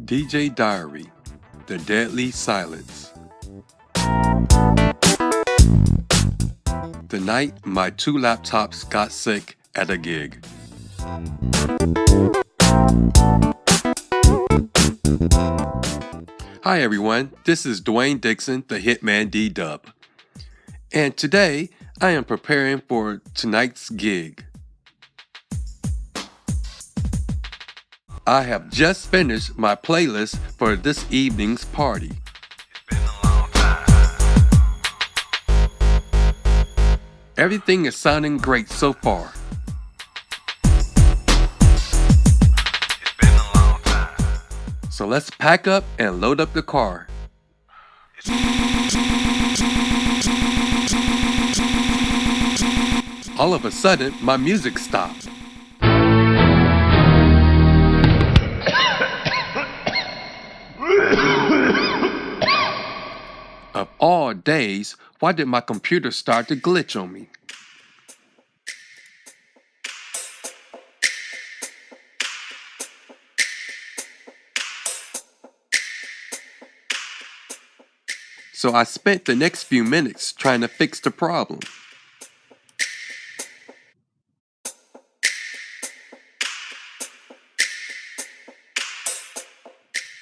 DJ Diary, The Deadly Silence. The night my two laptops got sick at a gig. Hi everyone, this is Dwayne Dixon, the Hitman D-Dub. And today, I am preparing for tonight's gig. I have just finished my playlist for this evening's party. Everything is sounding great so far. So let's pack up and load up the car. All of a sudden, my music stopped. Of all days, why did my computer start to glitch on me? So I spent the next few minutes trying to fix the problem.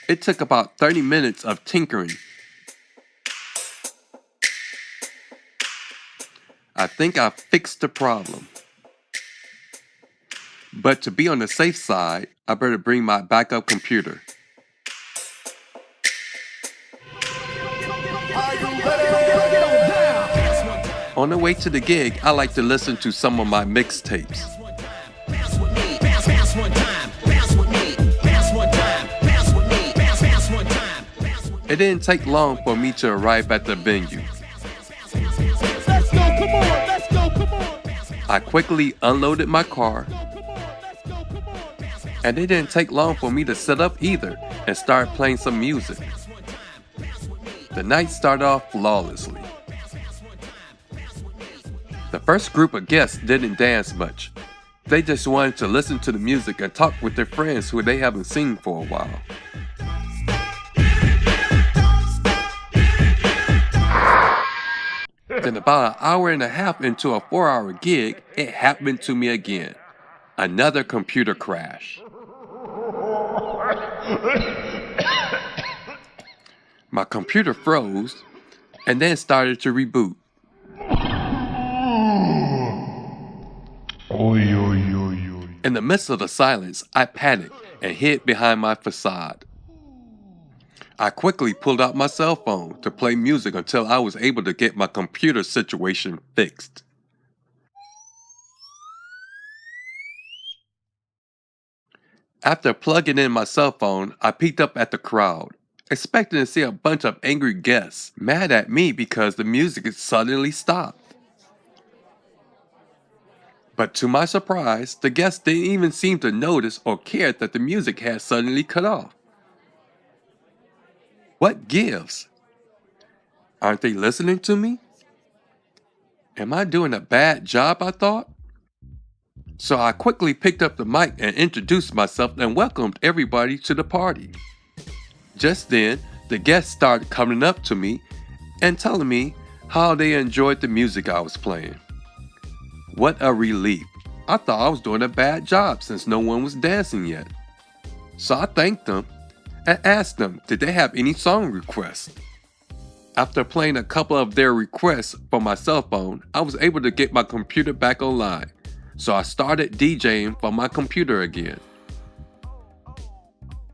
It took about 30 minutes of tinkering. I think I fixed the problem. But to be on the safe side, I better bring my backup computer. On the way to the gig, I like to listen to some of my mixtapes. It didn't take long for me to arrive at the venue. Let's go, come on, let's go, come on. I quickly unloaded my car, and it didn't take long for me to set up either and start playing some music. The night started off flawlessly. The first group of guests didn't dance much. They just wanted to listen to the music and talk with their friends who they haven't seen for a while. Then about an hour and a half into a 4-hour gig, it happened to me again. Another computer crash. My computer froze and then started to reboot. In the midst of the silence, I panicked and hid behind my facade. I quickly pulled out my cell phone to play music until I was able to get my computer situation fixed. After plugging in my cell phone, I peeked up at the crowd, expecting to see a bunch of angry guests mad at me because the music suddenly stopped. But to my surprise, the guests didn't even seem to notice or care that the music had suddenly cut off. What gives? Aren't they listening to me? Am I doing a bad job, I thought? So I quickly picked up the mic and introduced myself and welcomed everybody to the party. Just then, the guests started coming up to me and telling me how they enjoyed the music I was playing. What a relief. I thought I was doing a bad job since no one was dancing yet. So I thanked them and asked them did they have any song requests. After playing a couple of their requests from my cell phone, I was able to get my computer back online. So I started DJing from my computer again.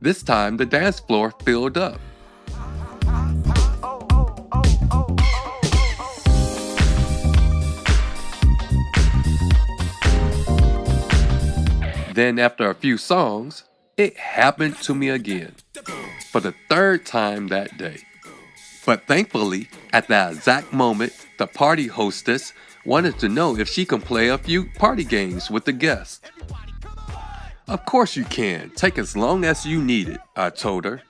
This time the dance floor filled up. Then after a few songs, it happened to me again, for the third time that day. But thankfully, at that exact moment, the party hostess wanted to know if she can play a few party games with the guests. Of course you can, take as long as you need it, I told her.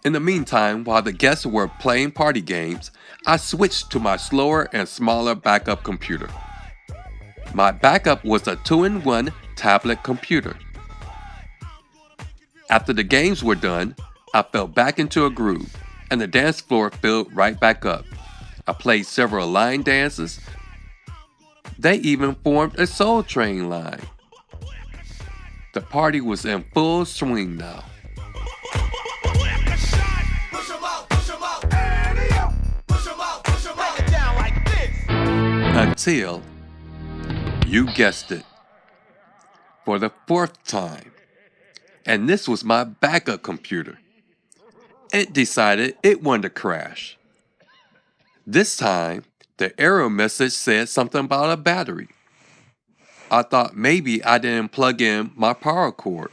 In the meantime, while the guests were playing party games, I switched to my slower and smaller backup computer. My backup was a 2-in-1 tablet computer. After the games were done, I fell back into a groove, and the dance floor filled right back up. I played several line dances. They even formed a Soul Train line. The party was in full swing now. Until, you guessed it, for the 4th time. And this was my backup computer. It decided it wanted to crash. This time, the error message said something about a battery. I thought maybe I didn't plug in my power cord,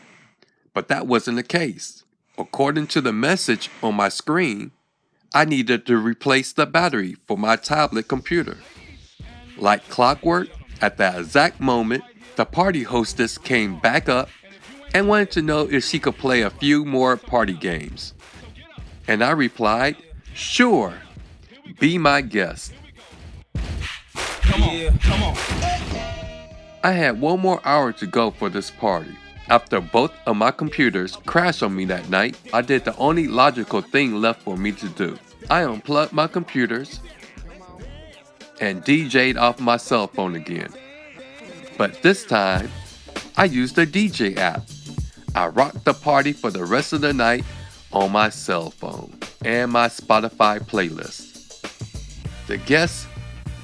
but that wasn't the case. According to the message on my screen, I needed to replace the battery for my tablet computer. Like clockwork, at that exact moment, the party hostess came back up and wanted to know if she could play a few more party games. And I replied, sure, be my guest. Come on. I had 1 more hour to go for this party. After both of my computers crashed on me that night, I did the only logical thing left for me to do. I unplugged my computers and DJ'd off my cell phone again. But this time, I used the DJ app. I rocked the party for the rest of the night on my cell phone and my Spotify playlist. The guests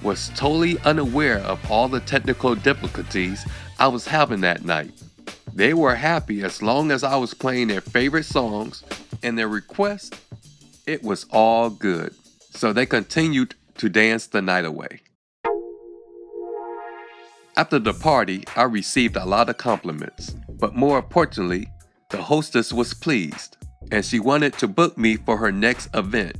was totally unaware of all the technical difficulties I was having that night. They were happy as long as I was playing their favorite songs and their requests. It was all good. So they continued to dance the night away. After the party, I received a lot of compliments, but more importantly, the hostess was pleased, and she wanted to book me for her next event.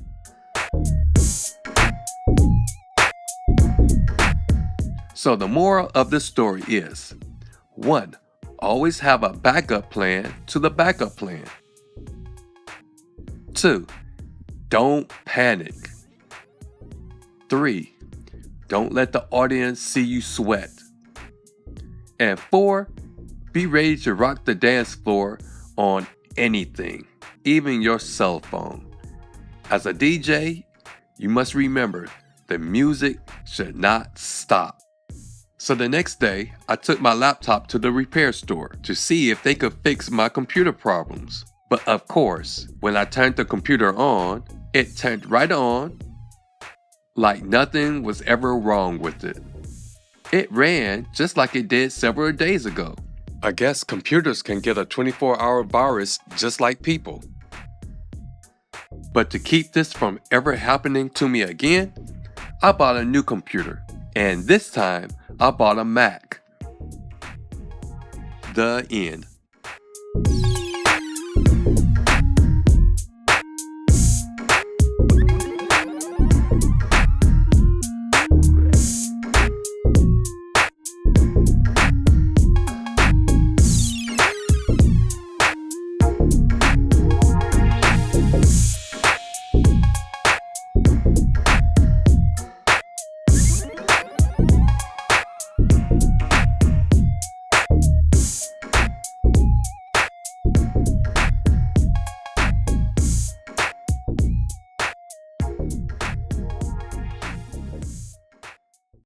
So the moral of the story is, 1. Always have a backup plan to the backup plan. 2. Don't panic. 3. Don't let the audience see you sweat. And 4, be ready to rock the dance floor on anything, even your cell phone. As a DJ, you must remember the music should not stop. So the next day, I took my laptop to the repair store to see if they could fix my computer problems. But of course, when I turned the computer on, it turned right on like nothing was ever wrong with it. It ran just like it did several days ago. I guess computers can get a 24-hour virus just like people. But to keep this from ever happening to me again, I bought a new computer. And this time, I bought a Mac. The end.